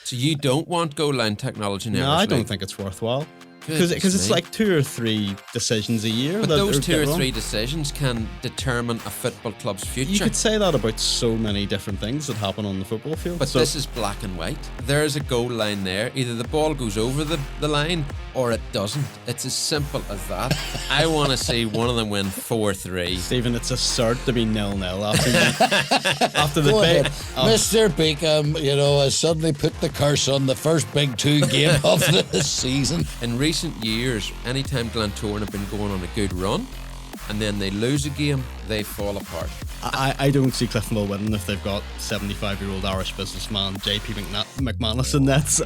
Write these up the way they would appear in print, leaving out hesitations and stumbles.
So you don't want goal line technology in No, Irish I don't League? think it's worthwhile. Goodness Because it's me. like 2 or 3 decisions a year. But that those are 2 or get wrong. 3 decisions can determine a football club's future. You could say that about so many different things that happen on the football field. But this is black and white. There's a goal line there. Either the ball goes over the line or it doesn't. It's as simple as that. I want to see one of them win 4-3. Stephen, it's a cert to be 0-0 after the Go ahead. debate. Mr. Beacom, has suddenly put the curse on the first big 2 game of the season. In recent years, anytime Glentoran have been going on a good run and then they lose a game, they fall apart. I don't see Cliftonville winning if they've got 75-year-old Irish businessman JP McManus in nets.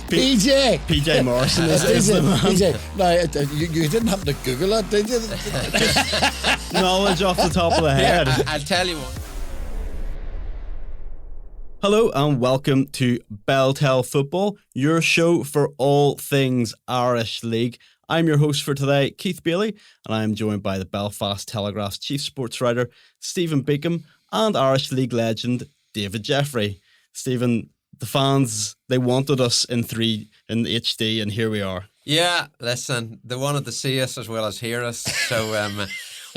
PJ Morrison is the man. PJ, now, you didn't happen to Google that, did you? Knowledge off the top of the head. I'll tell you what. Hello and welcome to BelTel Football, your show for all things Irish League. I'm your host for today, Keith Bailie, and I am joined by the Belfast Telegraph's chief sportswriter, Stephen Beacom, and Irish League legend, David Jeffrey. Stephen, the fans, they wanted us in HD, and here we are. Yeah, listen, they wanted to see us as well as hear us, so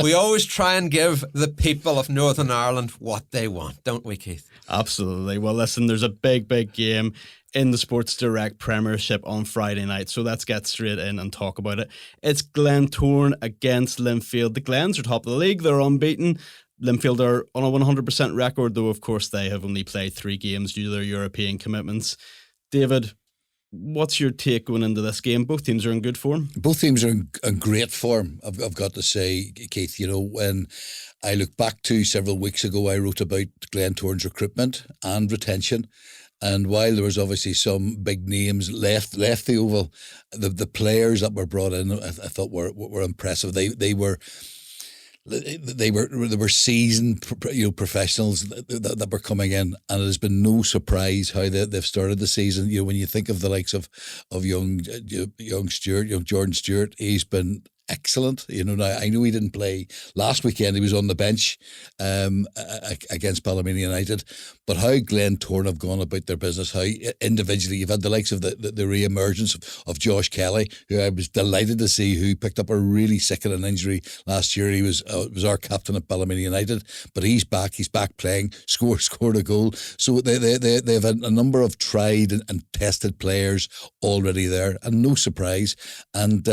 we always try and give the people of Northern Ireland what they want, don't we, Keith? Absolutely. Well, listen, there's a big game in the Sports Direct Premiership on Friday night, so let's get straight in and talk about it. It's Glentoran against Linfield. The Glens are top of the league, they're unbeaten. Linfield are on a 100% record, though of course they have only played 3 games due to their European commitments. David, what's your take going into this game? Both teams are in good form. Both teams are in great form, I've got to say, Keith. When I look back to several weeks ago, I wrote about Glentoran's recruitment and retention. And while there was obviously some big names left the Oval, the players that were brought in, I thought were impressive. They were seasoned, professionals that were coming in, and it has been no surprise how they've started the season. When you think of the likes of young Jordan Stewart, he's been excellent. Now I know he didn't play last weekend. He was on the bench against Ballymena United. But how Glentoran have gone about their business, how individually you've had the likes of the re-emergence of Josh Kelly, who I was delighted to see, who picked up a really sickening injury last year. He was our captain at Ballymena United, but he's back playing, scored a goal. So they've had a number of tried and tested players already there, and no surprise. And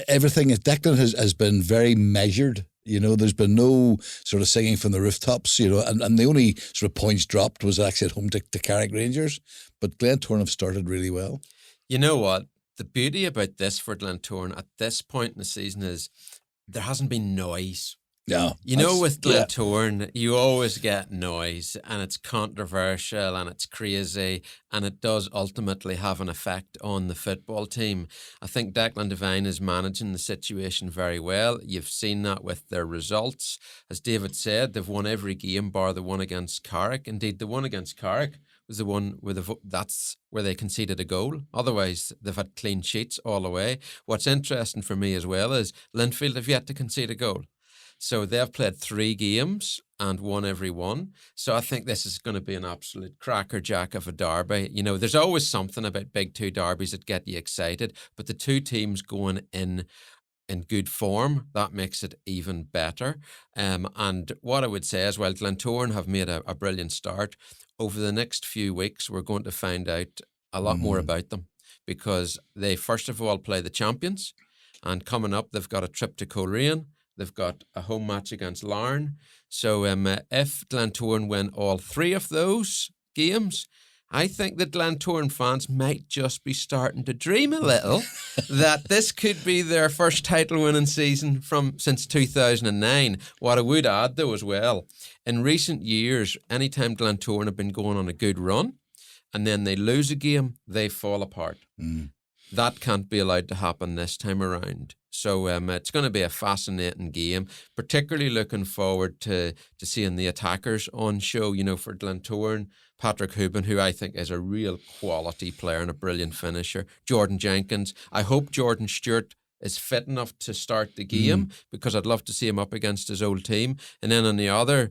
everything, Declan has been very measured. There's been no sort of singing from the rooftops, and the only sort of points dropped was actually at home to Carrick Rangers. But Glentoran have started really well. You know what? The beauty about this for Glentoran at this point in the season is there hasn't been noise. Yeah. With Glentoran, you always get noise, and it's controversial and it's crazy, and it does ultimately have an effect on the football team. I think Declan Devine is managing the situation very well. You've seen that with their results. As David said, they've won every game bar the one against Carrick. Indeed, the one against Carrick was the one that's where they conceded a goal. Otherwise, they've had clean sheets all the way. What's interesting for me as well is Linfield have yet to concede a goal. So they've played 3 games and won every one. So I think this is going to be an absolute crackerjack of a derby. There's always something about big 2 derbies that get you excited, but the 2 teams going in good form, that makes it even better. And what I would say is, while Glentoran have made a brilliant start, over the next few weeks we're going to find out a lot more about them, because they first of all play the champions, and coming up they've got a trip to Coleraine. They've got a home match against Larne. So if Glentoran win all 3 of those games, I think that Glentoran fans might just be starting to dream a little that this could be their first title-winning season since 2009. What I would add, though, as well, in recent years, anytime Glentoran have been going on a good run and then they lose a game, they fall apart. That can't be allowed to happen this time around. So it's going to be a fascinating game, particularly looking forward to seeing the attackers on show, for Glentoran. Patrick Hubin, who I think is a real quality player and a brilliant finisher. Jordan Jenkins. I hope Jordan Stewart is fit enough to start the game, because I'd love to see him up against his old team. And then on the other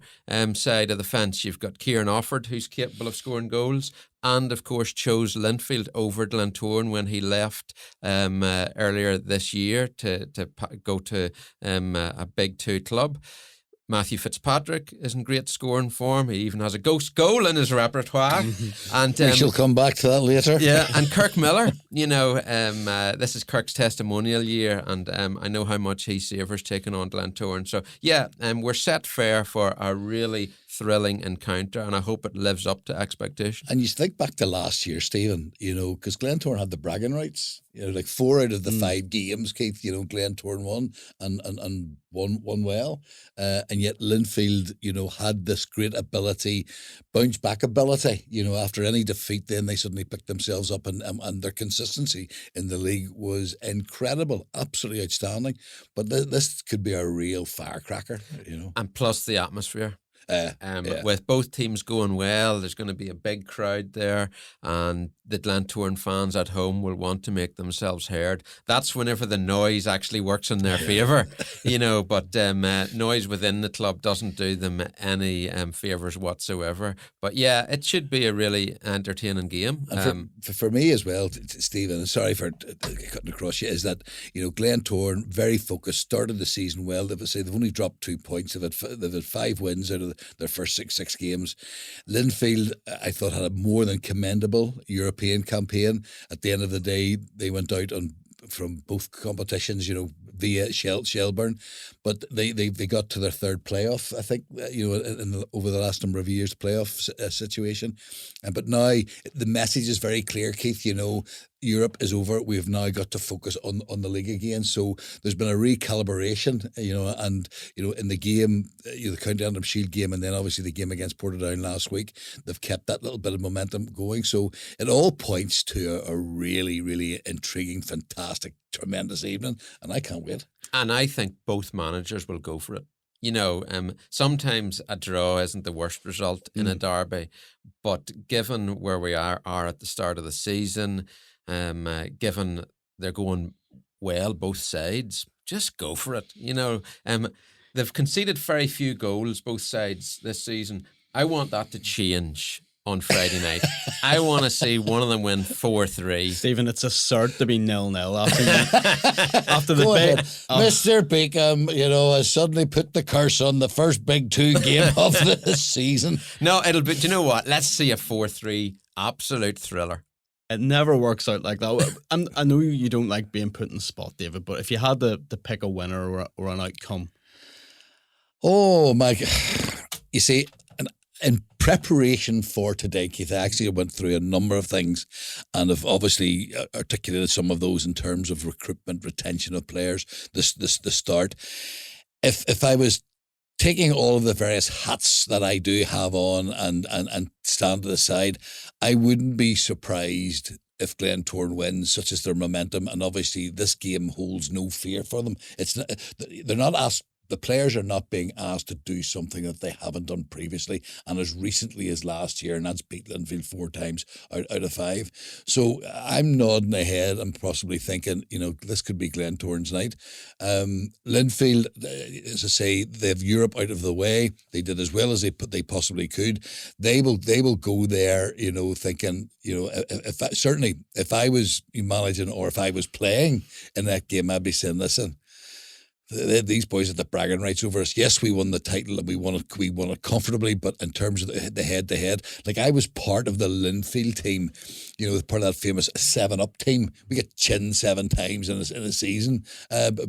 side of the fence, you've got Kieran Offord, who's capable of scoring goals, and of course chose Linfield over Glentoran when he left earlier this year to go to a Big Two club. Matthew Fitzpatrick is in great scoring form. He even has a ghost goal in his repertoire. And we shall come back to that later. Yeah, and Kirk Miller, this is Kirk's testimonial year, and I know how much he savours taking on Glentoran. So yeah, we're set fair for a really thrilling encounter, and I hope it lives up to expectation. And you think back to last year, Stephen, because Glentoran had the bragging rights. Like 4 out of the 5 games, Keith, Glentoran won and won well. And yet Linfield, had this great ability, bounce back ability, after any defeat, then they suddenly picked themselves up, and their consistency in the league was incredible, absolutely outstanding. But this could be a real firecracker, And plus the atmosphere. With both teams going well, there's going to be a big crowd there, and the Glentoran fans at home will want to make themselves heard. That's whenever the noise actually works in their favour, but noise within the club doesn't do them any favours whatsoever. But yeah, it should be a really entertaining game. And for me as well, Stephen, sorry for cutting across you, is that, Glentoran, very focused, started the season well. They've only dropped 2 points. They've had 5 wins out of their first six games. Linfield, I thought, had a more than commendable European campaign. At the end of the day, they went out from both competitions, via Shelburne, but they got to their 3rd playoff, I think, over the last number of years, playoff situation. But now the message is very clear, Keith. Europe is over. We've now got to focus on the league again. So there's been a recalibration, and in the game, the County Antrim Shield game, and then obviously the game against Portadown last week, they've kept that little bit of momentum going. So it all points to a really, really intriguing, fantastic, tremendous evening, and I can't wait. And I think both managers will go for it. Sometimes a draw isn't the worst result in a derby, but given where we are at the start of the season, given they're going well, both sides, just go for it. They've conceded very few goals, both sides, this season. I want that to change on Friday night. I want to see one of them win 4-3. Stephen, it's a cert to be 0-0 after the Go big ahead. Mr. Beacom, has suddenly put the curse on the first Big Two game of the season. No, it'll be, do you know what? Let's see a 4-3 absolute thriller. It never works out like that. I know you don't like being put in the spot, David, but if you had to pick a winner or an outcome. Oh, my God. You see, in preparation for today, Keith, I actually went through a number of things and have obviously articulated some of those in terms of recruitment, retention of players, the start. If I was taking all of the various hats that I do have on and stand to the side, I wouldn't be surprised if Glentoran wins, such as their momentum, and obviously this game holds no fear for them. They're not asked. The players are not being asked to do something that they haven't done previously, and as recently as last year, and that's beat Linfield 4 times out of 5. So I'm nodding ahead and possibly thinking, this could be Glentoran's night. Linfield, as I say, they have Europe out of the way. They did as well as they possibly could. They will go there, thinking, if I was managing or if I was playing in that game, I'd be saying, listen, these boys had the bragging rights over us. Yes, we won the title and we won it comfortably, but in terms of the head-to-head, like I was part of the Linfield team, part of that famous 7-Up team. We get chinned 7 times in a season by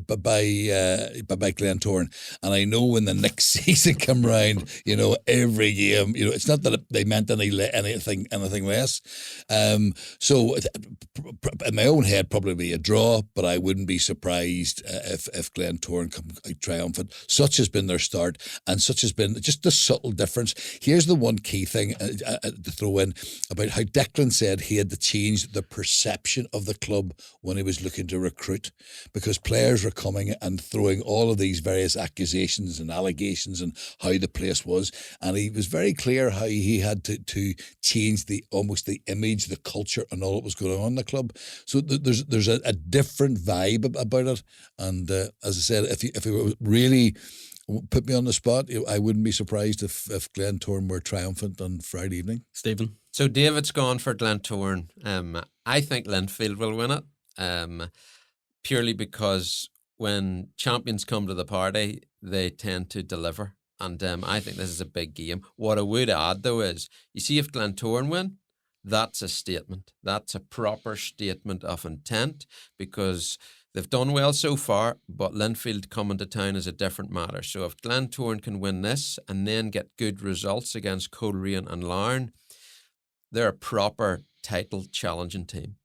Glentoran. And I know when the next season come round, every game, it's not that they meant anything less. So in my own head, probably be a draw, but I wouldn't be surprised if Glentoran Glentoran come out triumphant. Such has been their start, and such has been just the subtle difference. Here's the one key thing to throw in about how Declan said he had to change the perception of the club when he was looking to recruit, because players were coming and throwing all of these various accusations and allegations and how the place was, and he was very clear how he had to change almost the image, the culture, and all that was going on in the club. So there's a different vibe about it, and as I said, if you really put me on the spot, I wouldn't be surprised if Glentoran were triumphant on Friday evening. Stephen? So David's gone for Glentoran. I think Linfield will win it, purely because when champions come to the party, they tend to deliver. And I think this is a big game. What I would add, though, is, you see, if Glentoran win, that's a statement. That's a proper statement of intent, because they've done well so far, but Linfield coming to town is a different matter. So if Glentoran can win this and then get good results against Coleraine and Larne, they're a proper title challenging team.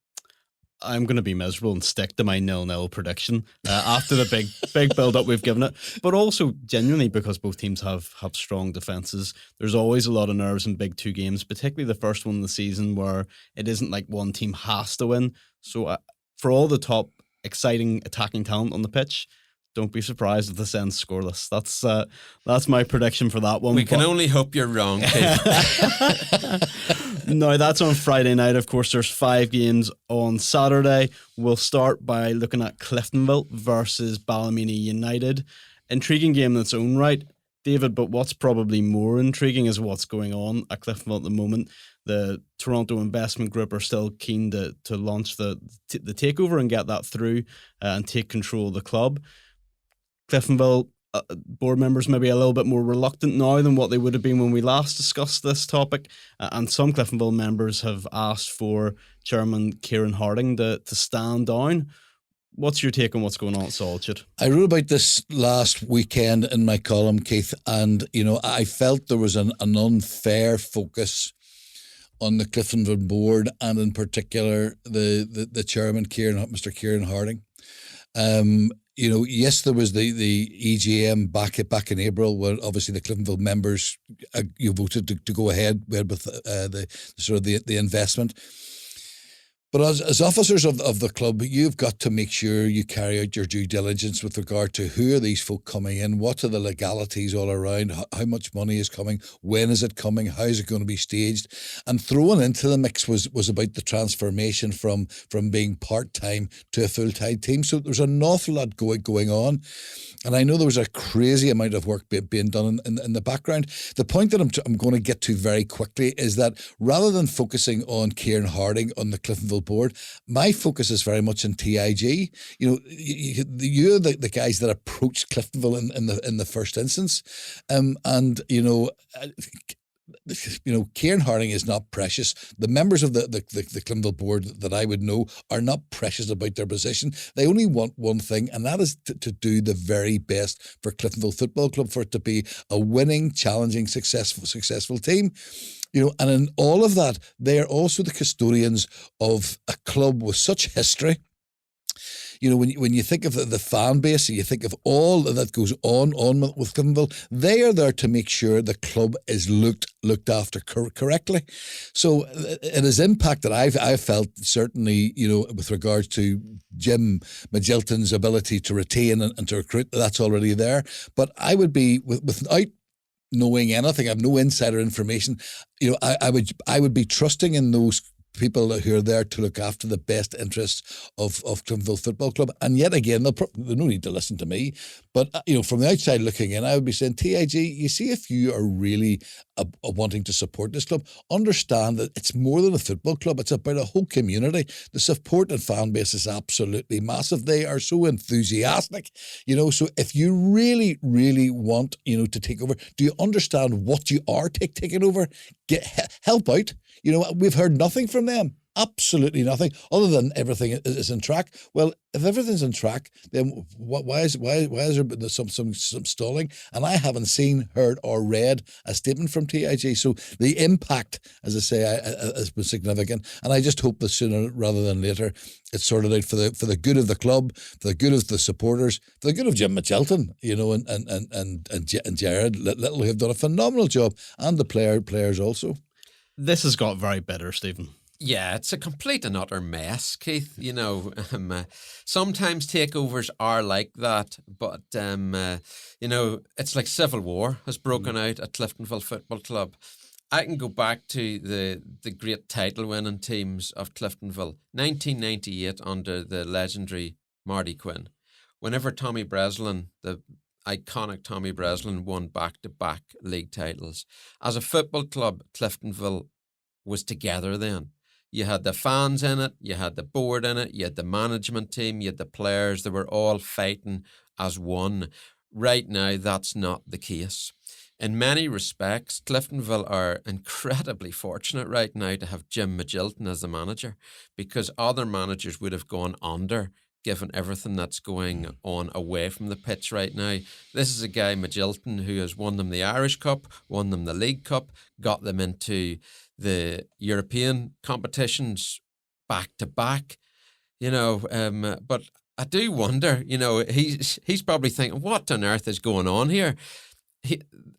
I'm going to be miserable and stick to my 0-0 prediction after the big build-up we've given it. But also, genuinely, because both teams have strong defences, there's always a lot of nerves in big two games, particularly the first one of the season, where it isn't like one team has to win. So for all the top exciting attacking talent on the pitch, don't be surprised if this ends scoreless. That's my prediction for that one. We can only hope you're wrong, Keith. No, that's on Friday night. Of course, there's 5 games on Saturday. We'll start by looking at Cliftonville versus Ballymena United. Intriguing game in its own right, David, but what's probably more intriguing is what's going on at Cliftonville at the moment. The Toronto Investment Group are still keen to launch the takeover and get that through and take control of the club. Cliftonville board members maybe a little bit more reluctant now than what they would have been when we last discussed this topic, and some Cliftonville members have asked for Chairman Kieran Harding to stand down. What's your take on what's going on at Solitude? I wrote about this last weekend in my column, Keith, and I felt there was an unfair focus on the Cliftonville board, and in particular the chairman, Mr. Kieran Harding. Yes, there was the EGM back in April, where obviously the Cliftonville members voted to go ahead with the investment. But as officers of the club, you've got to make sure you carry out your due diligence with regard to who are these folk coming in, what are the legalities all around, how much money is coming, when is it coming, how is it going to be staged. And thrown into the mix was about the transformation from being part-time to a full-time team. So there's an awful lot going on. And I know there was a crazy amount of work being done in the background. The point that I'm going to get to very quickly is that rather than focusing on Kieran Harding on the Cliftonville board, my focus is very much in TIG. You're the guys that approached Cliftonville in the first instance, Kieran Harding is not precious. The members of the Cliftonville board that I would know are not precious about their position. They only want one thing, and that is to do the very best for Cliftonville Football Club, for it to be a winning, challenging, successful team. And in all of that, they are also the custodians of a club with such history. When you think of the fan base, you think of all that goes on with Cliftonville, they are there to make sure the club is looked after correctly. So it has impacted, I've felt, certainly, with regards to Jim Magilton's ability to retain and to recruit, that's already there. But I would be, without knowing anything, I have no insider information, I would be trusting in those people who are there to look after the best interests of Cliftonville Football Club. And yet again, they no need to listen to me, but from the outside looking in, I would be saying, TIG, you see, if you are really wanting to support this club, understand that it's more than a football club. It's about a whole community. The support and fan base is absolutely massive. They are so enthusiastic, so if you really, really want, to take over, do you understand what you are taking over? Help out. We've heard nothing from them. absolutely nothing other than everything is in track. Well, if everything's in track, then why is there been some stalling? And I haven't seen, heard, or read a statement from TIG. So the impact, as I say, has been significant. And I just hope that sooner rather than later it's sorted out for the good of the club, for the good of the supporters, for the good of Jim Magilton, and Jared Little, who have done a phenomenal job, and the players also. This has got very bitter, Stephen. Yeah, it's a complete and utter mess, Keith. Sometimes takeovers are like that, but, it's like civil war has broken out at Cliftonville Football Club. I can go back to the great title-winning teams of Cliftonville, 1998 under the legendary Marty Quinn. Whenever Tommy Breslin, the iconic Tommy Breslin, won back-to-back league titles. As a football club, Cliftonville was together then. You had the fans in it, you had the board in it, you had the management team, you had the players. They were all fighting as one. Right now, that's not the case. In many respects, Cliftonville are incredibly fortunate right now to have Jim Magilton as the manager, because other managers would have gone under given everything that's going on away from the pitch right now. This is a guy, Magilton, who has won them the Irish Cup, won them the League Cup, got them into the European competitions back to back, but I do wonder, he's probably thinking, what on earth is going on here?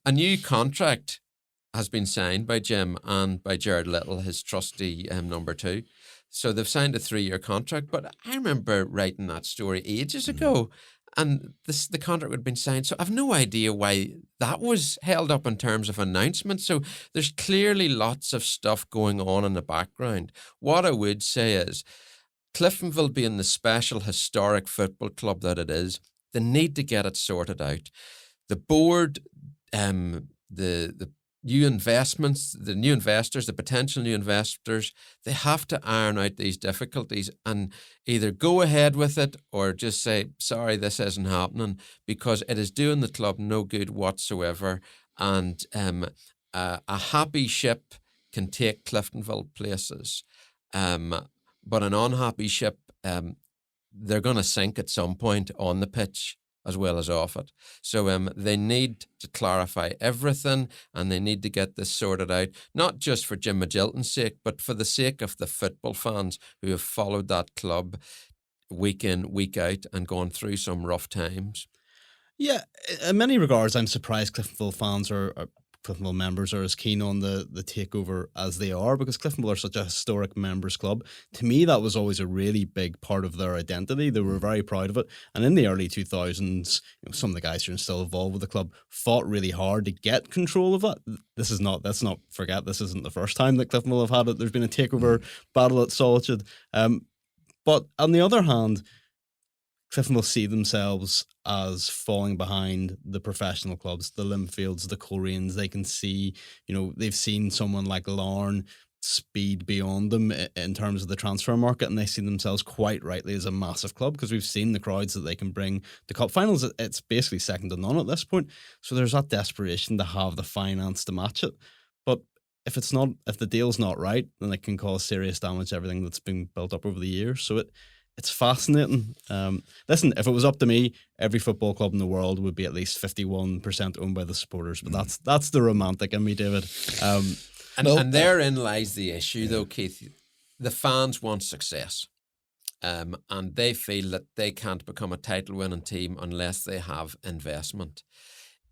A new contract has been signed by Jim and by Jared Little, his trustee number 2. So they've signed a 3-year contract, but I remember writing that story ages ago, and the contract had been signed. So I've no idea why that was held up in terms of announcements. So there's clearly lots of stuff going on in the background. What I would say is, Cliftonville being the special historic football club that it is, they need to get it sorted out. The board, the new investments, the new investors, the potential new investors, they have to iron out these difficulties and either go ahead with it or just say, sorry, this isn't happening, because it is doing the club no good whatsoever. And a happy ship can take Cliftonville places, but an unhappy ship, they're going to sink at some point on the pitch as well as off it. So they need to clarify everything, and they need to get this sorted out, not just for Jim Magilton's sake, but for the sake of the football fans who have followed that club week in, week out, and gone through some rough times. Yeah, in many regards, I'm surprised Cliftonville fans or Cliftonville members are as keen on the takeover as they are, because Cliftonville are such a historic members club. To me, that was always a really big part of their identity. They were very proud of it. And in the early 2000s, some of the guys who are still involved with the club fought really hard to get control of that. Let's not forget, this isn't the first time that Cliftonville have had it. There's been a takeover battle at Solitude. But on the other hand, Cliftonville see themselves as falling behind the professional clubs, the Linfields, the Coleraines. They can see, they've seen someone like Larne speed beyond them in terms of the transfer market, and they see themselves quite rightly as a massive club, because we've seen the crowds that they can bring to cup finals. It's basically second to none at this point. So there's that desperation to have the finance to match it. But if the deal's not right, then it can cause serious damage to everything that's been built up over the years. So it's fascinating. Listen, if it was up to me, every football club in the world would be at least 51% owned by the supporters. But that's the romantic in me, David. And therein lies the issue, though, Keith. The fans want success. And they feel that they can't become a title-winning team unless they have investment.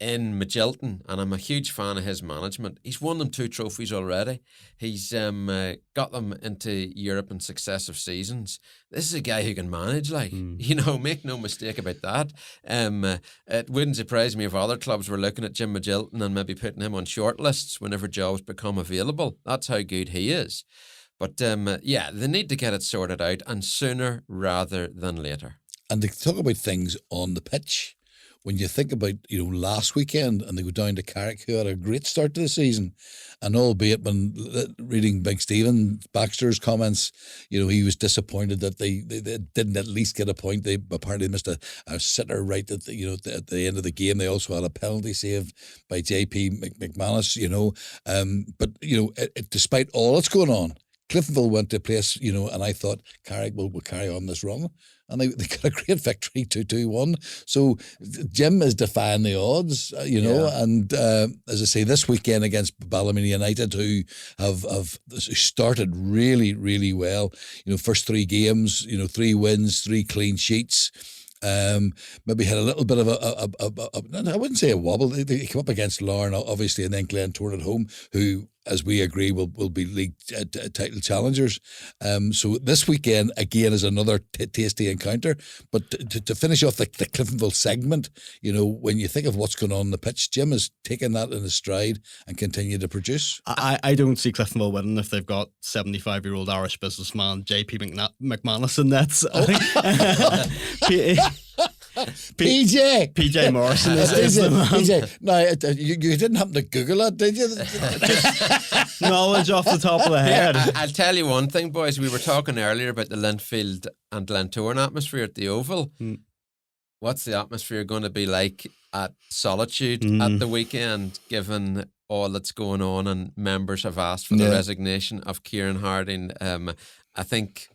In Magilton, and I'm a huge fan of his management, he's won them 2 trophies already. He's got them into Europe in successive seasons. This is a guy who can manage, make no mistake about that. It wouldn't surprise me if other clubs were looking at Jim Magilton and maybe putting him on shortlists whenever jobs become available. That's how good he is. But they need to get it sorted out, and sooner rather than later. And to talk about things on the pitch, when you think about, last weekend, and they go down to Carrick, who had a great start to the season, and albeit when reading Big Stephen Baxter's comments, he was disappointed that they didn't at least get a point. They apparently missed a sitter right at the end of the game. They also had a penalty saved by JP McManus, but despite all that's going on, Cliftonville went to a place, and I thought Carrick will carry on this run. And they got a great victory, 2-1. So Jim is defying the odds, and as I say, this weekend against Ballymena United, who have started really, really well. First 3 games, 3 wins, 3 clean sheets. Maybe had a little bit of I wouldn't say a wobble. They came up against Larne, obviously, and then Glentoran at home, who, as we agree, will be league title challengers. So this weekend, again, is another tasty encounter. But to finish off the Cliftonville segment, when you think of what's going on the pitch, Jim has taken that in his stride and continued to produce. I don't see Cliftonville winning if they've got 75-year-old Irish businessman JP McManus in nets. PJ Morrison is the man. PJ. No, you didn't happen to Google that, did you? Knowledge off the top of the head. I'll tell you one thing, boys. We were talking earlier about the Linfield and Glentoran atmosphere at the Oval. What's the atmosphere going to be like at Solitude at the weekend, given all that's going on and members have asked for the resignation of Kieran Harding? I think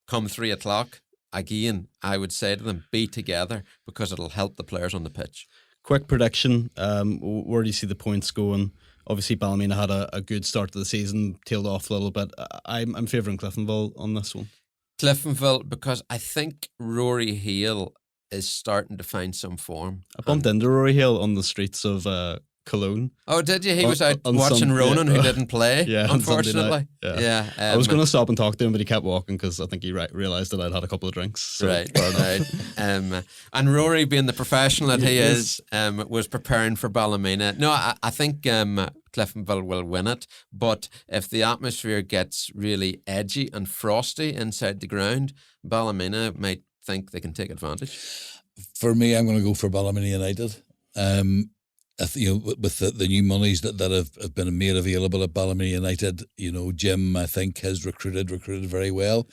come 3 o'clock, again, I would say to them, be together, because it'll help the players on the pitch. Quick prediction, where do you see the points going? Obviously, Ballymena had a good start to the season, tailed off a little bit. I'm favouring Cliftonville on this one. Cliftonville, because I think Rory Hale is starting to find some form. I bumped into Rory Hale on the streets of Cologne. Oh, did you? He was out on watching Ronan, who didn't play, yeah, unfortunately. Yeah. I was going to stop and talk to him, but he kept walking because I think he realised that I'd had a couple of drinks. So right. And Rory, being the professional that he is, was preparing for Ballymena. No, I think Cliftonville will win it, but if the atmosphere gets really edgy and frosty inside the ground, Ballymena might think they can take advantage. For me, I'm going to go for Ballymena United. With the new monies that have been made available at Ballymena United, Jim, I think, has recruited very well.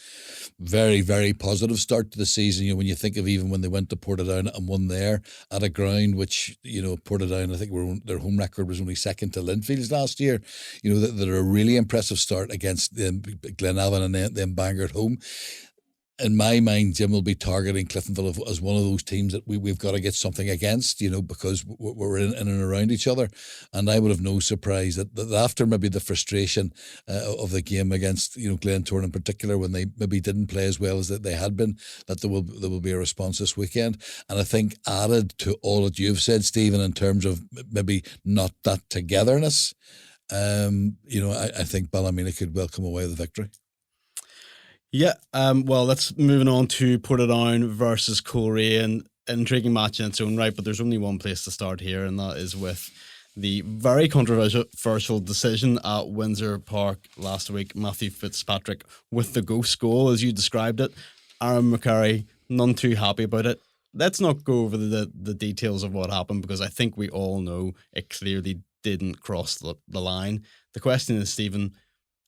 Very, very positive start to the season. When you think of even when they went to Portadown and won there at a ground which, Portadown, I think their home record was only second to Linfield's last year. That are a really impressive start against Glenavon and then Bangor at home. In my mind, Jim will be targeting Cliftonville as one of those teams that we've got to get something against, because we're in and around each other. And I would have no surprise that after maybe the frustration of the game against, Glentoran in particular, when they maybe didn't play as well as they had been, that there will be a response this weekend. And I think added to all that you've said, Stephen, in terms of maybe not that togetherness, I think Ballymena could well come away with the victory. Yeah, well, let's moving on to Portadown versus Coleraine. Intriguing match in its own right, but there's only one place to start here, and that is with the very controversial decision at Windsor Park last week. Matthew Fitzpatrick with the ghost goal, as you described it. Aaron McCurry, none too happy about it. Let's not go over the details of what happened, because I think we all know it clearly didn't cross the line. The question is, Stephen,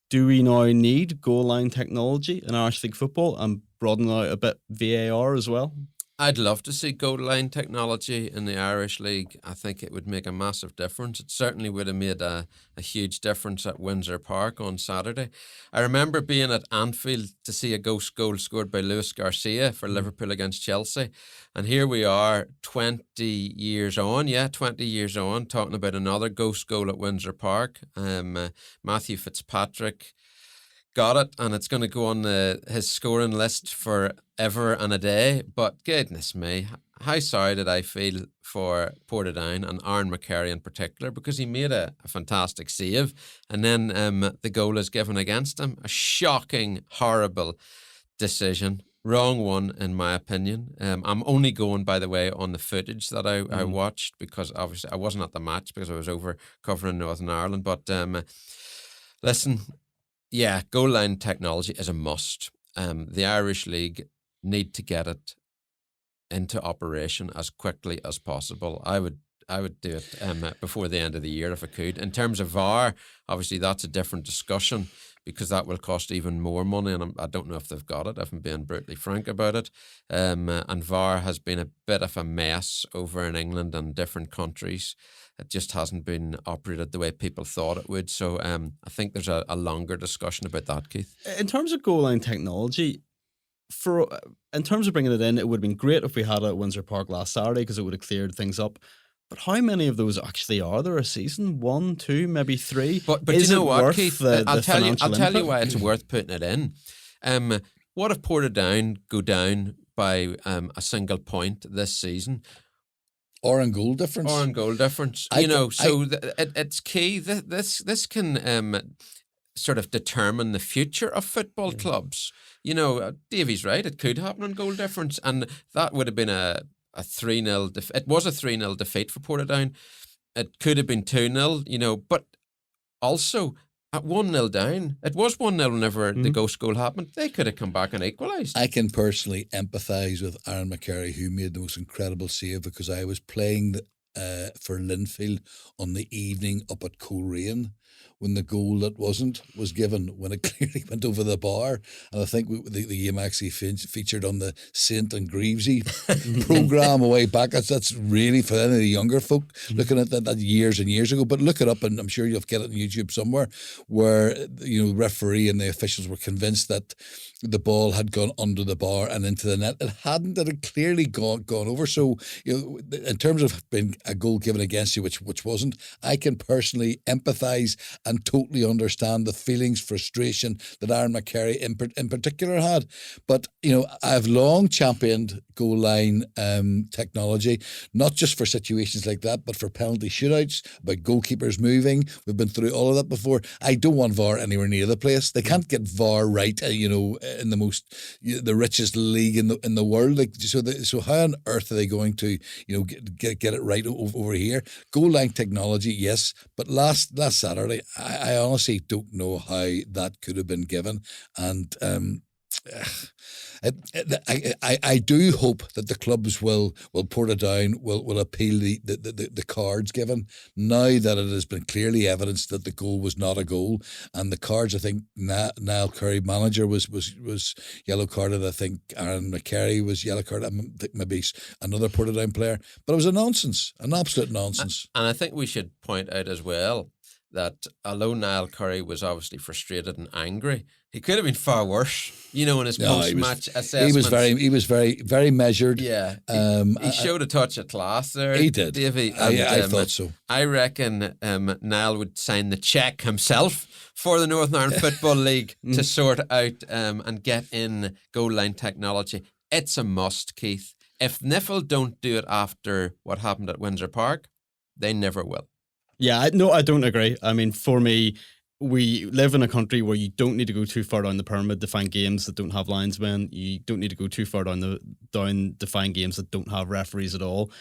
do we now need goal line technology in Irish League football and broaden out a bit VAR as well? I'd love to see goal line technology in the Irish League. I think it would make a massive difference. It certainly would have made a huge difference at Windsor Park on Saturday. I remember being at Anfield to see a ghost goal scored by Luis Garcia for Liverpool against Chelsea. And here we are 20 years on, talking about another ghost goal at Windsor Park. Matthew Fitzpatrick got it, and it's going to go on his scoring list forever and a day. But goodness me, how sorry did I feel for Portadown and Aaron McCurry in particular, because he made a fantastic save, and then the goal is given against him. A shocking, horrible decision. Wrong one, in my opinion. I'm only going, by the way, on the footage that I watched, because obviously I wasn't at the match because I was over covering Northern Ireland. But listen, yeah, goal line technology is a must. The Irish League need to get it into operation as quickly as possible. I would I would do it before the end of the year if I could. In terms of VAR, obviously that's a different discussion because that will cost even more money, and I don't know if they've got it, if I'm being brutally frank about it. And VAR has been a bit of a mess over in England and different countries. It just hasn't been operated the way people thought it would. So I think there's a longer discussion about that, Keith. In terms of goal line technology, in terms of bringing it in, it would have been great if we had it at Windsor Park last Saturday because it would have cleared things up. But how many of those actually are there a season? 1, 2, maybe 3? But is you know it what, worth Keith? I'll tell you why it's worth putting it in. What if Portadown go down by a single point this season? Or in goal difference. It's key. This can sort of determine the future of football clubs. Davey's right. It could happen on goal difference, and that would have been a 3-0. It was a 3-0 defeat for Portadown. It could have been 2-0. But also at 1-0 down, it was 1-0 whenever the ghost goal happened. They could have come back and equalised. I can personally empathise with Aaron McCarry, who made the most incredible save, because I was playing for Linfield on the evening up at Coleraine when the goal that was given, when it clearly went over the bar. And I think the game actually featured on the Saint and Greavesy programme a way back. That's really for any of the younger folk looking at that years and years ago. But look it up, and I'm sure you'll get it on YouTube somewhere, where the referee and the officials were convinced that the ball had gone under the bar and into the net. It hadn't. It had clearly gone over. So in terms of being a goal given against you, which wasn't, I can personally empathise and totally understand the feelings, frustration that Aaron McCarry in particular had. But, I've long championed goal line technology, not just for situations like that, but for penalty shootouts, about goalkeepers moving. We've been through all of that before. I don't want VAR anywhere near the place. They can't get VAR right, in the richest league in the world. So how on earth are they going to, get it right over here? Goal line technology, yes, but last Saturday, I honestly don't know how that could have been given, and I do hope that the clubs will Portadown will appeal the cards given, now that it has been clearly evidenced that the goal was not a goal, and the cards, I think Niall Curry, manager, was yellow carded. I think Aaron McCarry was yellow carded. I think maybe another Portadown player, but it was an absolute nonsense. And I think we should point out as well that although Niall Curry was obviously frustrated and angry, he could have been far worse, in his post-match assessments. He was very, very measured. Yeah, he showed a touch of class there. He did. Davey. I thought so. I reckon Niall would sign the cheque himself for the Northern Ireland Football League to sort out and get in goal line technology. It's a must, Keith. If Linfield don't do it after what happened at Windsor Park, they never will. Yeah, I don't agree. I mean, for me, we live in a country where you don't need to go too far down the pyramid to find games that don't have linesmen. You don't need to go too far down to find games that don't have referees at all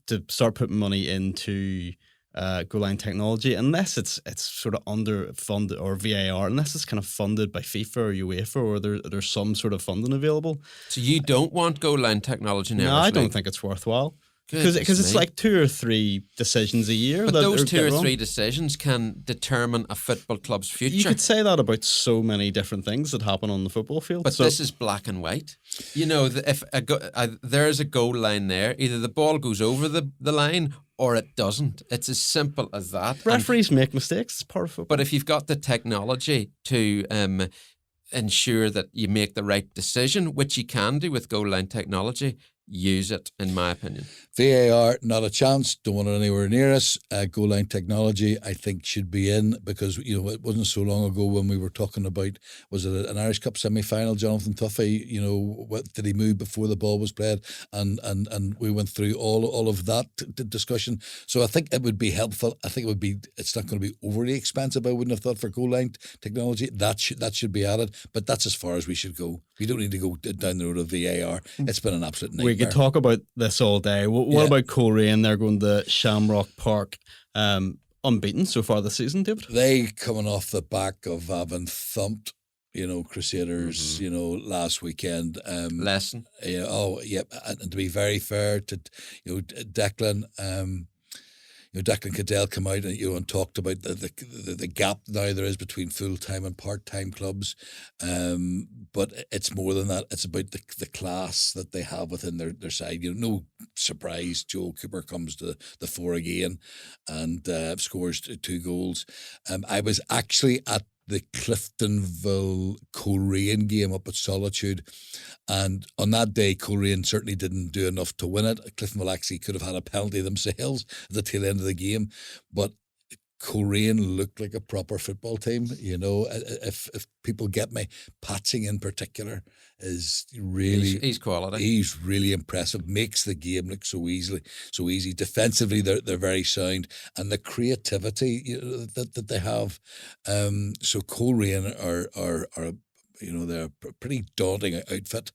to start putting money into goal line technology, unless it's sort of underfunded, or VAR, unless it's kind of funded by FIFA or UEFA, or there's some sort of funding available. So you don't want goal line technology now? No, I don't think it's worthwhile. Because it's like 2 or 3 decisions a year. But those 2 or 3 decisions can determine a football club's future. You could say that about so many different things that happen on the football field. But this is black and white. If there's a goal line there, either the ball goes over the line or it doesn't. It's as simple as that. Referees make mistakes. It's part of football. But if you've got the technology to ensure that you make the right decision, which you can do with goal line technology, use it, in my opinion. VAR, not a chance. Don't want it anywhere near us. Goal line technology, I think, should be in, because it wasn't so long ago when we were talking about, was it an Irish Cup semi-final? Jonathan Tuffy, did he move before the ball was played? And we went through all of that discussion. So I think it would be helpful. I think it's not going to be overly expensive, I wouldn't have thought, for goal line technology. That should be added, but that's as far as we should go. We don't need to go down the road of VAR. It's been an absolute nightmare. We could talk about this all day. What about Coleraine? They're going to Shamrock Park, unbeaten so far this season, David. They coming off the back of having thumped, Crusaders, last weekend. Lesson. And to be very fair to, Declan, Declan Cadell come out and and talked about the gap now there is between full-time and part-time clubs, but it's more than that. It's about the class that they have within their side. No surprise, Joel Cooper comes to the fore again and scores 2 goals. I was actually at the Cliftonville Coleraine game up at Solitude, and on that day Coleraine certainly didn't do enough to win it. Cliftonville actually could have had a penalty themselves at the tail end of the game, but Coleraine looked like a proper football team. If people get me, Patsing in particular is really he's quality. He's really impressive. Makes the game look so easy. Defensively, they're very sound, and the creativity that they have. So Coleraine are they're a pretty daunting outfit.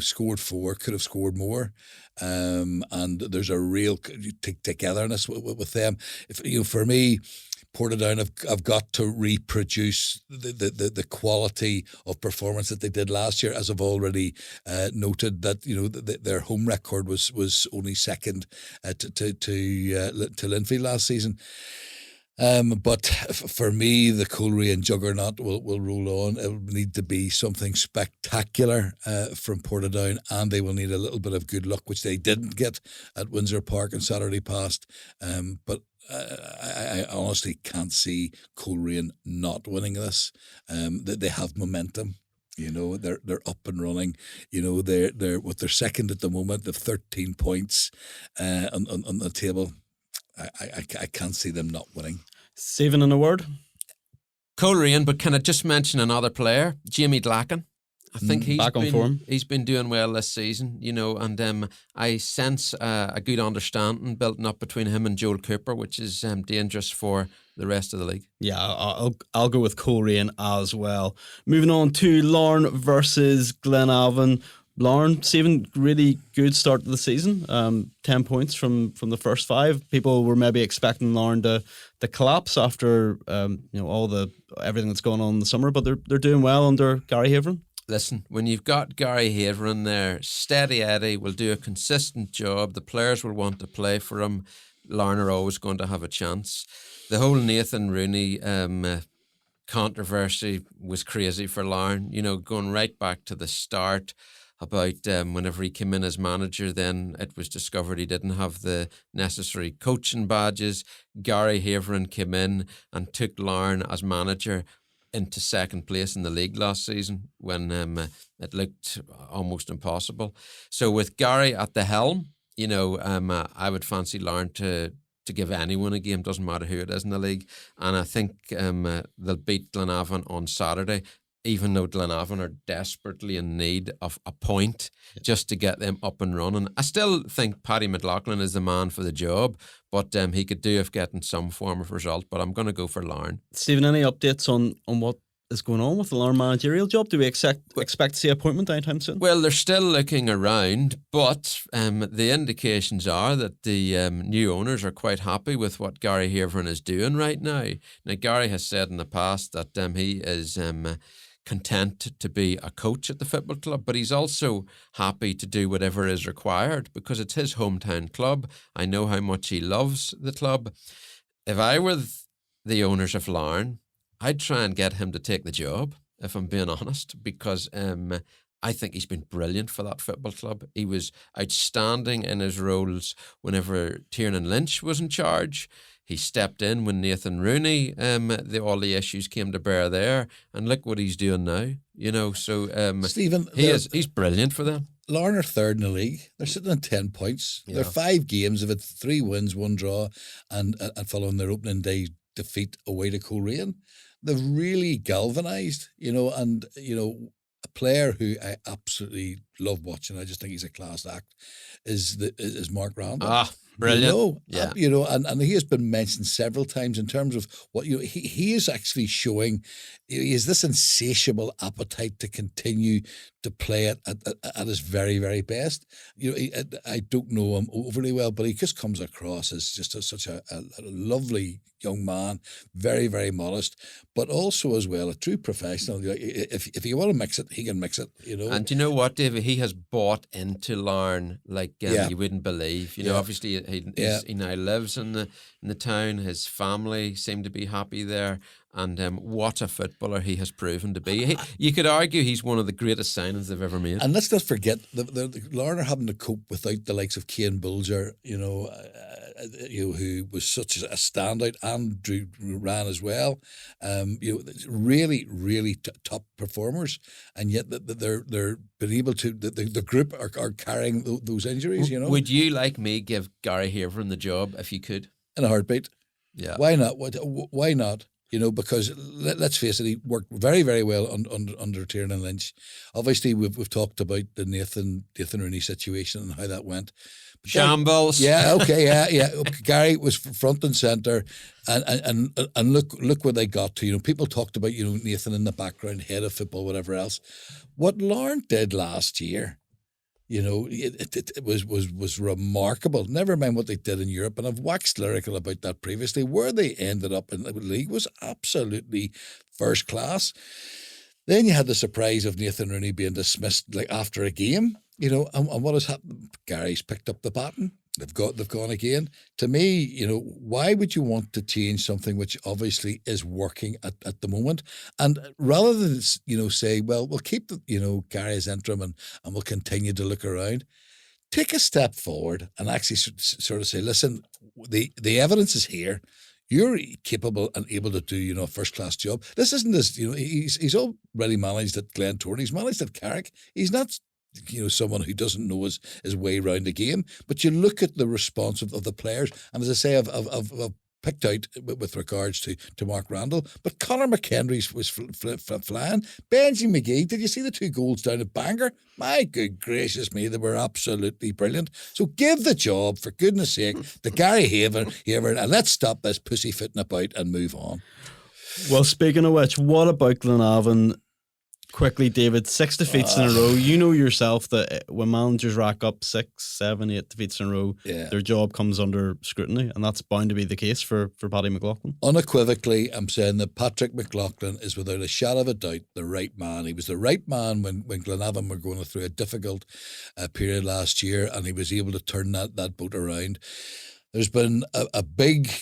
Scored 4, could have scored more. And there's a real togetherness with them. For me, Portadown have got to reproduce the quality of performance that they did last year, as I've already noted that their home record was only second to Linfield last season. But for me, the Coleraine juggernaut will roll on. It will need to be something spectacular from Portadown, and they will need a little bit of good luck, which they didn't get at Windsor Park on Saturday past. But I honestly can't see Coleraine not winning this. They have momentum. They're up and running. They're second at the moment. They've 13 points on the table. I can't see them not winning. Stephen, in a word? Coleraine, but can I just mention another player, Jamie Glacken? I think he's back on form. He's been doing well this season, and I sense a good understanding building up between him and Joel Cooper, which is dangerous for the rest of the league. Yeah, I'll go with Coleraine as well. Moving on to Larne versus Glenavon. Larne, Stephen, really good start to the season. 10 points from the first 5. People were maybe expecting Larne to collapse after everything that's going on in the summer, but they're doing well under Gary Haverin. Listen, when you've got Gary Haverin there, steady Eddie will do a consistent job. The players will want to play for him. Larne are always going to have a chance. The whole Nathan Rooney controversy was crazy for Larne. Going right back to the start about whenever he came in as manager, then it was discovered he didn't have the necessary coaching badges. Gary Haverin came in and took Larne as manager into second place in the league last season when it looked almost impossible. So with Gary at the helm, I would fancy Larne to give anyone a game, doesn't matter who it is in the league. And I think they'll beat Glenavon on Saturday, even though Glenavon are desperately in need of a point just to get them up and running. I still think Paddy McLaughlin is the man for the job, but he could do if getting some form of result. But I'm going to go for Larne. Stephen, any updates on what is going on with the Larne managerial job? Do we expect to see appointment anytime soon? Well, they're still looking around, but the indications are that the new owners are quite happy with what Gary Haverin is doing right now. Now, Gary has said in the past that he is content to be a coach at the football club, but he's also happy to do whatever is required because it's his hometown club. I know how much he loves the club. If I were the owners of Larne, I'd try and get him to take the job, if I'm being honest, because I think he's been brilliant for that football club. He was outstanding in his roles whenever Tiernan Lynch was in charge. He stepped in when Nathan Rooney, all the issues came to bear there, and look what he's doing now. So Stephen, he's brilliant for them. Larne are third in the league. They're sitting on 10 points. Yeah. They're 5 games. They've had 3 wins, 1 draw, and following their opening day defeat away to Coleraine. They've really galvanised, and a player who I absolutely love watching. I just think he's a class act. Is Mark Randall. Brilliant. And he has been mentioned several times in terms of what he is actually showing. He has this insatiable appetite to continue to play at his very, very best. I don't know him overly well, but he just comes across as just such a lovely young man, very, very modest, but also as well a true professional. If you want to mix it, he can mix it. And you know what, David? He has bought into Larne like you wouldn't believe. Obviously he now lives in the town. His family seem to be happy there. And what a footballer he has proven to be. You could argue he's one of the greatest signings they've ever made. And let's not forget, the Larne are having to cope without the likes of Kane Bulger, who was such a standout, and Drew ran as well. Really, really top performers, and yet they're been able to. The group are carrying those injuries. Would you, like me, give Gary Haverin the job if you could? In a heartbeat. Yeah. Why not? Why not? Because let's face it, he worked very, very well under Tiernan Lynch. Obviously, we've talked about the Nathan Rooney situation and how that went. But Shambles. Yeah, okay, yeah. Gary was front and centre, and look where they got to. People talked about Nathan in the background, head of football, whatever else. What Larne did last year, it was remarkable. Never mind what they did in Europe, and I've waxed lyrical about that previously. Where they ended up in the league was absolutely first class. Then you had the surprise of Nathan Rooney being dismissed after a game, and what has happened? Gary's picked up the baton. They've gone again. To me, why would you want to change something which obviously is working at the moment? And rather than say, well, we'll keep Gary as interim and we'll continue to look around, take a step forward and actually sort of say, listen, the evidence is here. You're capable and able to do, a first-class job. This isn't this, he's already managed at Glentoran. He's managed at Carrick. He's not someone who doesn't know his way around the game. But you look at the response of the players, and as I say, I've picked out with regards to Mark Randall, but Conor McHenry was flying. Benji McGee, did you see the 2 goals down at Bangor? My good gracious me, they were absolutely brilliant. So give the job, for goodness sake, to Gary Haverin, and let's stop this pussyfooting about and move on. Well, speaking of which, what about Glenavon? Quickly, David, 6 defeats in a row. You know yourself that when managers rack up 6, 7, 8 defeats in a row, their job comes under scrutiny, and that's bound to be the case for Paddy McLaughlin. Unequivocally, I'm saying that Patrick McLaughlin is without a shadow of a doubt the right man. He was the right man when Glenavon were going through a difficult period last year, and he was able to turn that boat around. There's been a big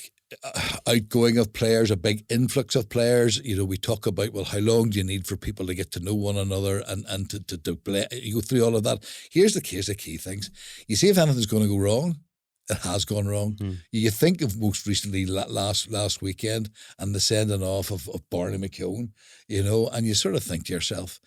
outgoing of players, a big influx of players. We talk about, well, how long do you need for people to get to know one another and to play? You go through all of that. Here's the key things. You see, if anything's going to go wrong, it has gone wrong. You think of most recently last weekend and the sending off of Barney McKeown, and you sort of think to yourself,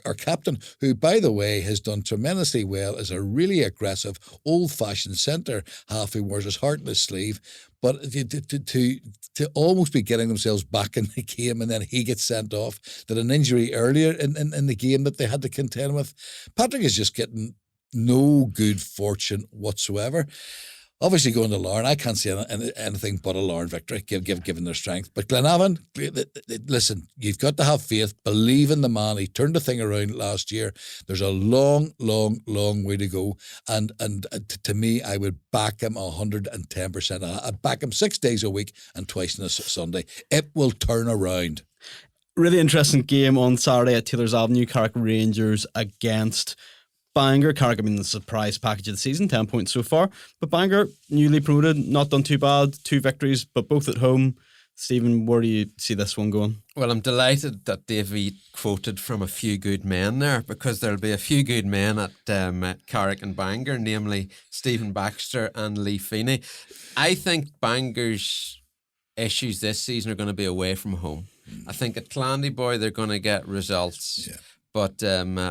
our captain, who, by the way, has done tremendously well, is a really aggressive, old-fashioned centre half who wears his heart in his sleeve, but to almost be getting themselves back in the game, and then he gets sent off, that an injury earlier in the game that they had to contend with. Patrick is just getting no good fortune whatsoever. Obviously, going to Larne, I can't see anything but a Larne victory, given their strength. But Glenavon, listen, you've got to have faith, believe in the man. He turned the thing around last year. There's a long, long, long way to go. And to me, I would back him 110%. I'd back him 6 days a week and twice on a Sunday. It will turn around. Really interesting game on Saturday at Taylor's Avenue. Carrick Rangers against Bangor. Carrick, the surprise package of the season, 10 points so far. But Bangor, newly promoted, not done too bad. 2 victories, but both at home. Stephen, where do you see this one going? Well, I'm delighted that Davey quoted from a few good men there, because there'll be a few good men at Carrick and Bangor, namely Stephen Baxter and Lee Feeney. I think Bangor's issues this season are going to be away from home. I think at Clandyboy they're going to get results. Yeah. But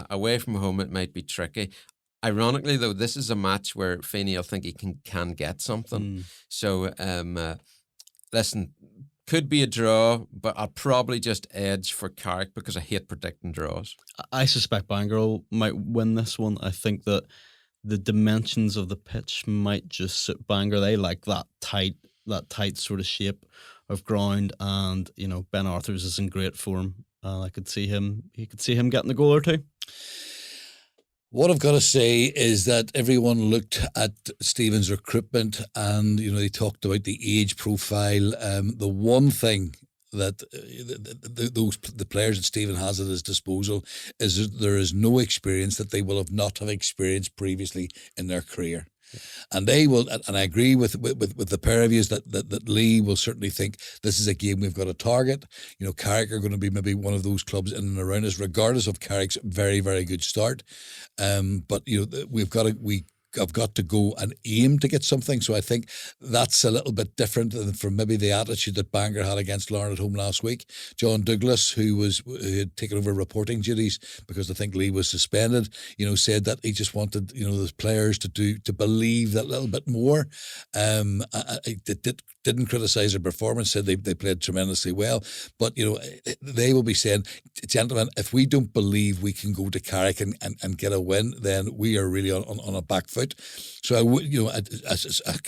away from home, it might be tricky. Ironically, though, this is a match where Feeney will think he can get something. So, listen, could be a draw, but I'll probably just edge for Carrick because I hate predicting draws. I suspect Bangor might win this one. I think that the dimensions of the pitch might just suit Bangor. They like that tight sort of shape of ground, and Ben Arthurs is in great form. I could see him. He could see him getting a goal or two. What I've got to say is that everyone looked at Stephen's recruitment, and they talked about the age profile. The one thing that the players that Stephen has at his disposal is that there is no experience that they will have not have experienced previously in their career. And they will, and I agree with the pair of you that Lee will certainly think this is a game we've got to target. Carrick are going to be maybe one of those clubs in and around us, regardless of Carrick's very, very good start. But I've got to go and aim to get something. So I think that's a little bit different from maybe the attitude that Bangor had against Larne at home last week. John Douglas, who had taken over reporting duties because I think Lee was suspended, said that he just wanted, the players to believe that little bit more. Didn't criticise their performance, said they played tremendously well. But, they will be saying, gentlemen, if we don't believe we can go to Carrick and get a win, then we are really on a back foot. So I would,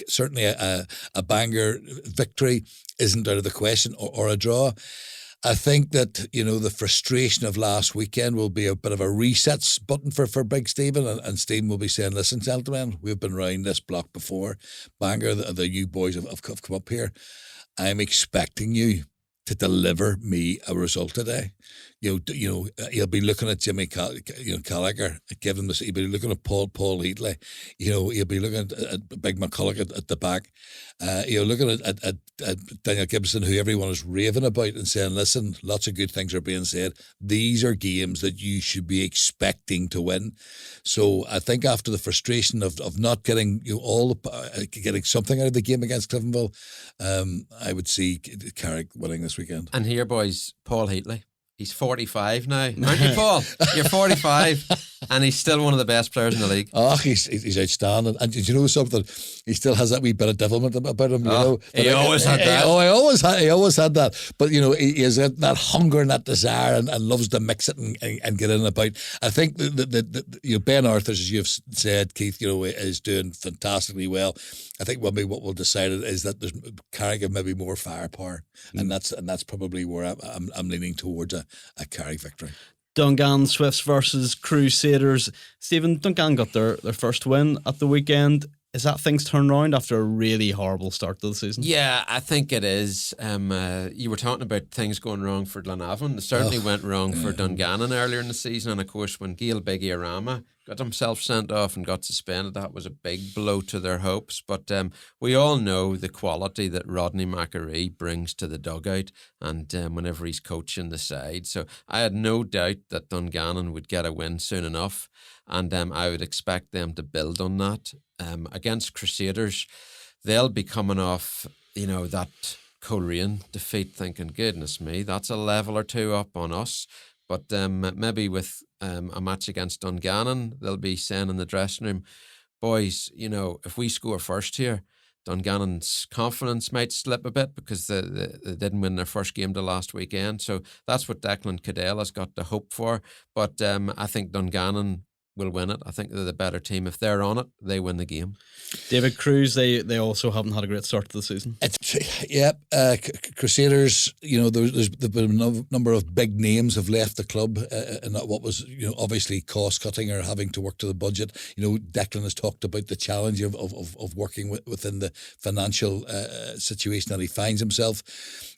certainly a Bangor victory isn't out of the question, or a draw. I think that, the frustration of last weekend will be a bit of a reset button for Big Stephen, and Stephen will be saying, listen, gentlemen, we've been round this block before. Bangor, the you boys have come up here. I'm expecting you to deliver me a result today. He'll be looking at Jimmy Gallagher, giving this. He'll be looking at Paul Heatley. He'll be looking at Big McCulloch at the back. Looking at Daniel Gibson, who everyone is raving about, and saying, listen, lots of good things are being said. These are games that you should be expecting to win. So I think after the frustration of not getting getting something out of the game against Cliftonville, I would see Carrick winning this weekend. And here, boys, Paul Heatley. He's 45 now. Aren't you, Paul? You're 45 and he's still one of the best players in the league. Oh, he's outstanding. And did you know something? He still has that wee bit of devilment about him, He always had that. He always had that. But, he has that hunger and that desire and loves to mix it and get in and about. I think that Ben Arthurs, as you've said, Keith, is doing fantastically well. I think maybe what we'll decide is that there's Carrick have maybe more firepower, and that's probably where I'm leaning towards a Carrick victory. Dungannon Swifts versus Crusaders. Stephen, Dungannon got their first win at the weekend. Is that things turned around after a really horrible start to the season? Yeah, I think it is. You were talking about things going wrong for Glenavon. It certainly went wrong for Dungannon earlier in the season. And of course, when Gail Biggie Arama got himself sent off and got suspended, that was a big blow to their hopes. But we all know the quality that Rodney McAree brings to the dugout and whenever he's coaching the side. So I had no doubt that Dungannon would get a win soon enough. And I would expect them to build on that. Against Crusaders, they'll be coming off, that Coleraine defeat, thinking, goodness me, that's a level or two up on us. But maybe with a match against Dungannon, they'll be saying in the dressing room, boys, if we score first here, Dungannon's confidence might slip a bit because they didn't win their first game to last weekend. So that's what Declan Cadell has got to hope for. But I think Dungannon will win it. I think they're the better team. If they're on it, they win the game. David Cruz, they also haven't had a great start to the season. Crusaders, there's been a number of big names have left the club and what was, obviously cost cutting or having to work to the budget. Declan has talked about the challenge of working within the financial situation that he finds himself.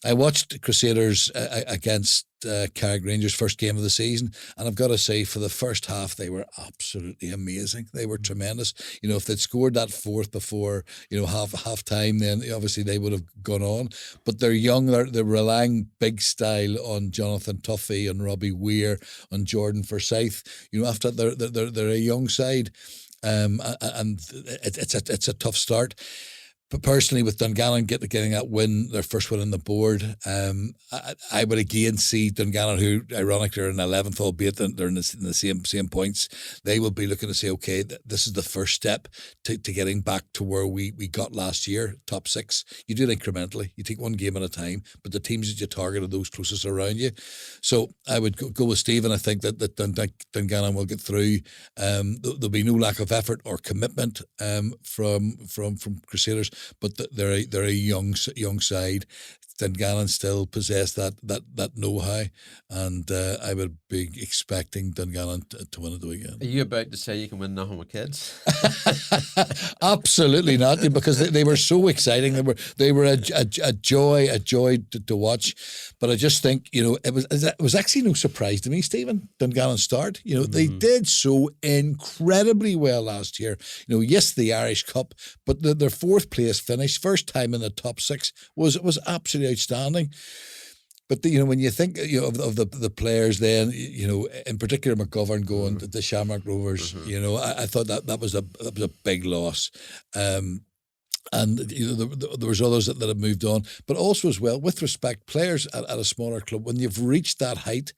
I watched Crusaders against Carrick Rangers' first game of the season, and I've got to say, for the first half, they were absolutely amazing. They were tremendous. If they'd scored that fourth before half time, then obviously they would have gone on. But they're young. They're relying big style on Jonathan Tuffy and Robbie Weir, on Jordan Forsyth. After they're a young side, and it's a tough start. But personally, with Dungannon getting that win, their first win on the board, I would again see Dungannon, who ironically are in 11th, albeit they're in the same points. They will be looking to say, okay, this is the first step to getting back to where we got last year, top 6. You do it incrementally. You take one game at a time, but the teams that you target are those closest around you. So I would go with Stephen. I think that Dungannon will get through. There'll be no lack of effort or commitment from Crusaders. But they're a young side. Dungannon still possess that know-how, and I would be expecting Dungannon to win it the weekend. Are you about to say you can win nothing with kids? Absolutely not, because they were so exciting. They were a joy to watch. But I just think, it was actually no surprise to me, Stephen, Dungannon's start. They did so incredibly well last year. Yes, the Irish Cup, but their fourth place finish, first time in the top six, was absolutely outstanding. But when you think of the players, then in particular McGovern going to the Shamrock Rovers, I thought that was a big loss. And there was others that have moved on, but also as well, with respect, players at a smaller club, when you've reached that height,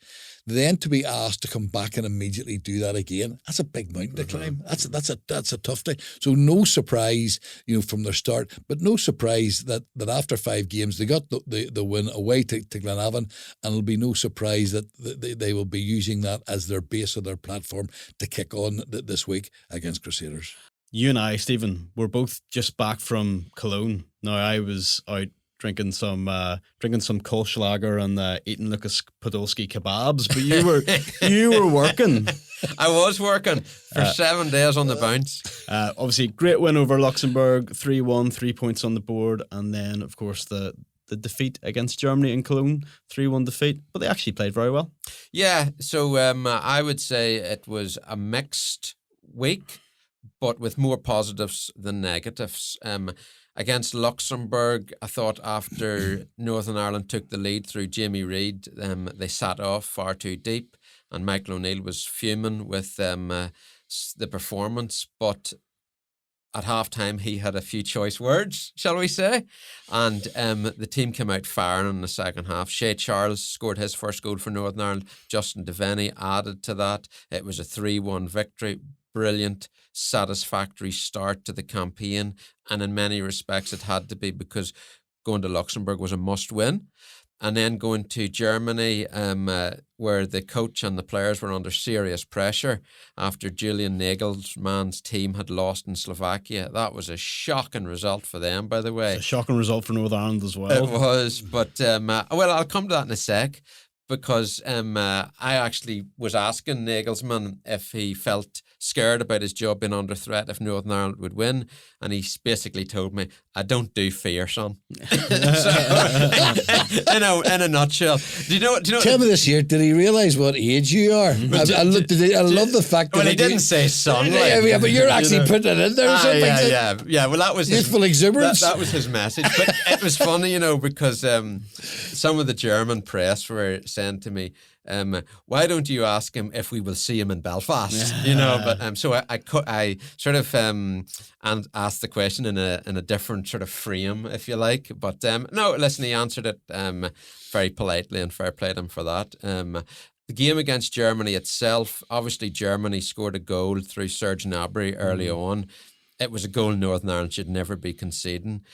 then to be asked to come back and immediately do that again, that's a big mountain to climb. That's a tough thing. So no surprise, from their start, but no surprise that after 5 games they got the win away to Glenavon, and it'll be no surprise that they will be using that as their base of their platform to kick on this week against Crusaders. You and I, Stephen, were both just back from Cologne. Now, I was out drinking some Kolschlager and eating Lucas Podolski kebabs, but you were working. I was working for 7 days on the bounce. Obviously, great win over Luxembourg, 3-1, 3 points on the board, and then of course the defeat against Germany in Cologne, 3-1 defeat, but they actually played very well. Yeah, so I would say it was a mixed week, but with more positives than negatives. Against Luxembourg, I thought after Northern Ireland took the lead through Jamie Reid, they sat off far too deep, and Michael O'Neill was fuming with the performance. But at halftime, he had a few choice words, shall we say, and the team came out firing in the second half. Shea Charles scored his first goal for Northern Ireland. Justin Devaney added to that. It was a 3-1 victory. Brilliant, satisfactory start to the campaign, and in many respects it had to be, because going to Luxembourg was a must-win. And then going to Germany, where the coach and the players were under serious pressure after Julian Nagelsmann's team had lost in Slovakia. That was a shocking result for them, by the way. A shocking result for Northern Ireland as well. It was, but I'll come to that in a sec, because I actually was asking Nagelsmann if he felt scared about his job being under threat if Northern Ireland would win, and he basically told me, "I don't do fear, son." So, in a nutshell. Do you know? Tell me this year, did he realise what age you are? I love the fact that... Well, he didn't say son. Yeah, but you're actually putting it in there or something. Yeah. Well, that was youthful exuberance. That was his message. But it was funny, because some of the German press were saying to me, why don't you ask him if we will see him in Belfast? But so I sort of and asked the question in a different sort of frame, if you like. But no, listen, he answered it very politely, and fair play to him for that. The game against Germany itself, obviously Germany scored a goal through Serge Gnabry early on. It was a goal Northern Ireland should never be conceding.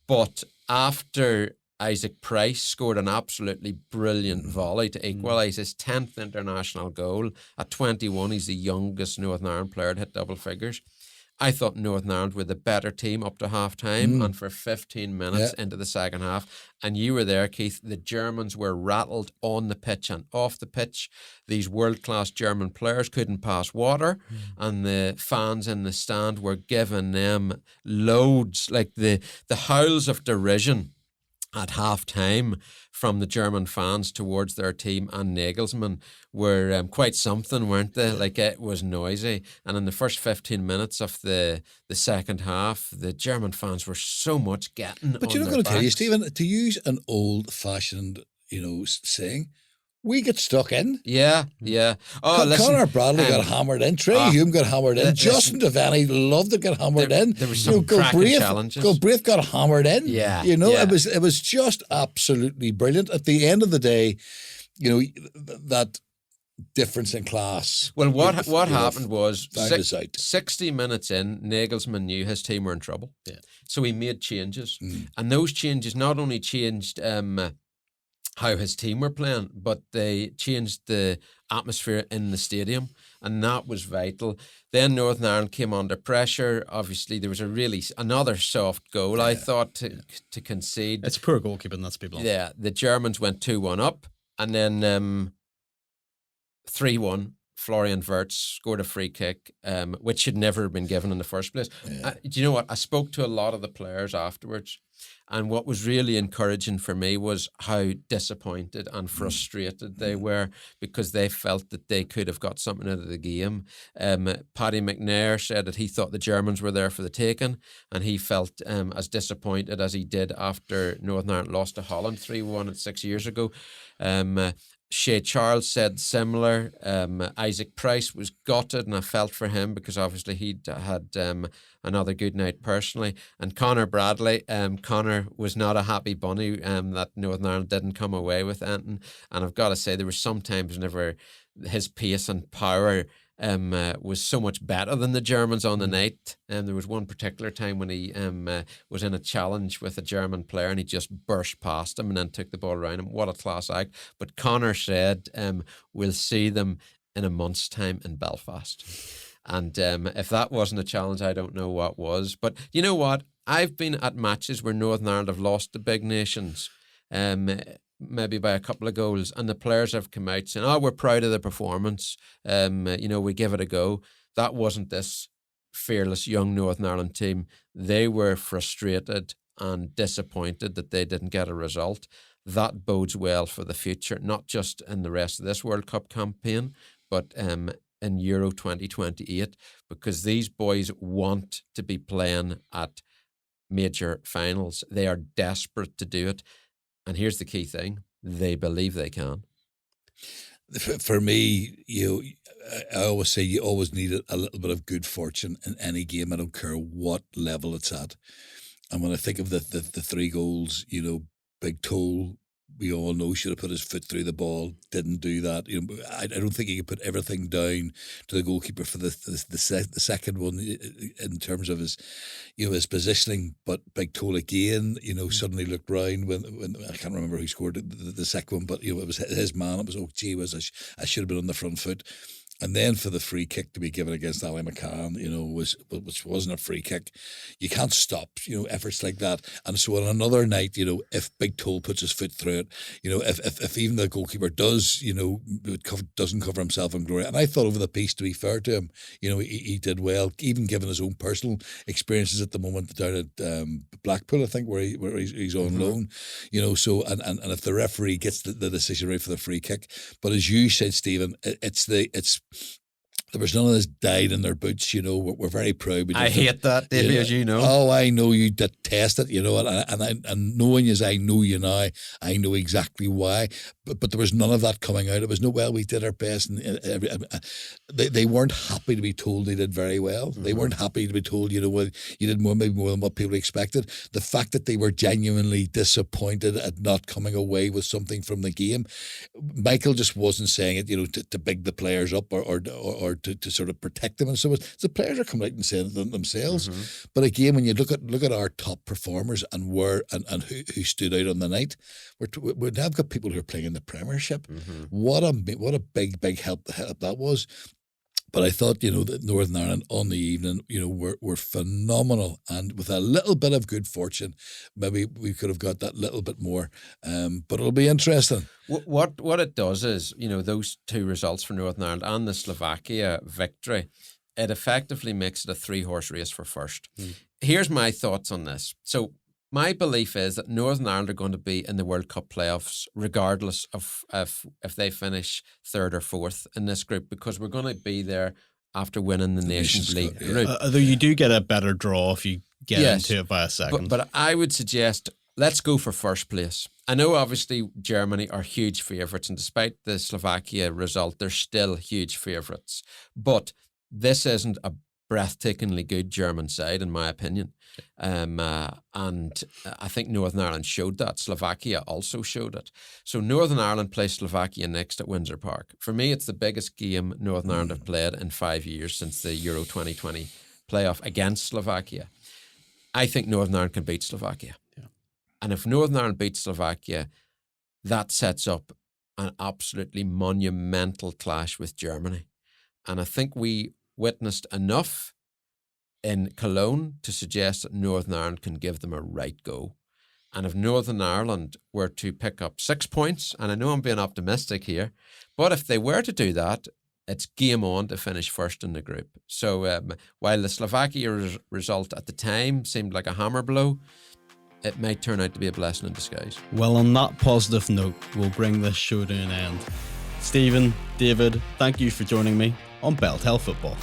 But after Isaac Price scored an absolutely brilliant volley to equalise his 10th international goal. At 21, he's the youngest Northern Ireland player to hit double figures. I thought Northern Ireland were the better team up to half-time and for 15 minutes into the second half. And you were there, Keith. The Germans were rattled on the pitch and off the pitch. These world-class German players couldn't pass water, and the fans in the stand were giving them loads, like the howls of derision at half-time from the German fans towards their team and Nagelsmann were quite something, weren't they? Like, it was noisy. And in the first 15 minutes of the second half, the German fans were so much getting But you're not going to tell you, Stephen, to use an old-fashioned, saying, we get stuck in. Yeah. Oh, listen, Conor Bradley got hammered in. Trey Hume got hammered in. Justin Devaney loved to get hammered in. There were some cracking challenges. Galbraith got hammered in. Yeah. It was just absolutely brilliant. At the end of the day, that difference in class. Well, what happened was 60 minutes in, Nagelsmann knew his team were in trouble. Yeah. So he made changes. And those changes not only changed how his team were playing, but they changed the atmosphere in the stadium, and that was vital. Then Northern Ireland came under pressure. Obviously, there was another soft goal, I thought, to concede. It's poor goalkeeping, that's people. Yeah, the Germans went 2-1 up, and then 3-1. Florian Wirtz scored a free kick, which should never have been given in the first place. Do you know what? I spoke to a lot of the players afterwards, and what was really encouraging for me was how disappointed and frustrated they were, because they felt that they could have got something out of the game. Paddy McNair said that he thought the Germans were there for the taking, and he felt as disappointed as he did after Northern Ireland lost to Holland 3-1 6 years ago. Shea Charles said similar. Isaac Price was gutted, and I felt for him because obviously he'd had another good night personally. And Conor Bradley, Conor was not a happy bunny that Northern Ireland didn't come away with anything. And I've got to say, there were some times whenever his pace and power was so much better than the Germans on the night. There was one particular time when he was in a challenge with a German player, and he just burst past him and then took the ball around him. What a class act. But Conor said, we'll see them in a month's time in Belfast. And if that wasn't a challenge, I don't know what was. But you know what? I've been at matches where Northern Ireland have lost to big nations, maybe by a couple of goals, and the players have come out saying, we're proud of the performance, we give it a go. That wasn't this fearless young Northern Ireland team. They were frustrated and disappointed that they didn't get a result. That bodes well for the future, not just in the rest of this World Cup campaign, but in Euro 2028, because these boys want to be playing at major finals. They are desperate to do it. And here's the key thing: they believe they can. For me, I always say you always need a little bit of good fortune in any game. I don't care what level it's at. And when I think of the 3 goals, Big Toe, we all know, should have put his foot through the ball, didn't do that. I don't think he could put everything down to the goalkeeper for the second one in terms of his positioning. But Big Toe again, suddenly looked round when I can't remember who scored the second one, but it was his man. It was, gee whiz, I should have been on the front foot. And then for the free kick to be given against Ali McCann, which wasn't a free kick, you can't stop, efforts like that. And so on another night, if Big Toe puts his foot through it, if even the goalkeeper does, doesn't cover himself in glory. And I thought over the piece, to be fair to him, he did well, even given his own personal experiences at the moment down at Blackpool, I think, where he's on loan, So and if the referee gets the decision right for the free kick, but as you said, Stephen, there was none of this died in their boots, We're very proud. I hate that, Davey, as you know. Oh, I know you detest it, and knowing as I know you now, I know exactly why. But there was none of that coming out. It was we did our best, and they weren't happy to be told they did very well. Mm-hmm. They weren't happy to be told, you did maybe more than what people expected. The fact that they were genuinely disappointed at not coming away with something from the game, Michael just wasn't saying it, to big the players up or to sort of protect them and so on. The players are coming out and saying it themselves. Mm-hmm. But again, when you look at our top performers and who stood out on the night, we've now got people who are playing in the Premiership. Mm-hmm. What a big help that was. But I thought, that Northern Ireland on the evening, were phenomenal. And with a little bit of good fortune, maybe we could have got that little bit more. But it'll be interesting. What it does is, those 2 results for Northern Ireland and the Slovakia victory, it effectively makes it a 3-horse race for first. Mm. Here's my thoughts on this. So my belief is that Northern Ireland are going to be in the World Cup playoffs regardless of if they finish 3rd or 4th in this group, because we're going to be there after winning the Nations League group. Although you do get a better draw if you get into it by a second. But I would suggest let's go for first place. I know obviously Germany are huge favourites, and despite the Slovakia result, they're still huge favourites. But this isn't a breathtakingly good German side, in my opinion. And I think Northern Ireland showed that. Slovakia also showed it. So Northern Ireland plays Slovakia next at Windsor Park. For me, it's the biggest game Northern Ireland have played in 5 years since the Euro 2020 playoff against Slovakia. I think Northern Ireland can beat Slovakia. Yeah. And if Northern Ireland beats Slovakia, that sets up an absolutely monumental clash with Germany. And I think we witnessed enough in Cologne to suggest that Northern Ireland can give them a right go. And if Northern Ireland were to pick up 6 points, and I know I'm being optimistic here, but if they were to do that, it's game on to finish first in the group. So while the Slovakia result at the time seemed like a hammer blow, it might turn out to be a blessing in disguise. Well, on that positive note, we'll bring this show to an end. Stephen, David, thank you for joining me on BelTel Football.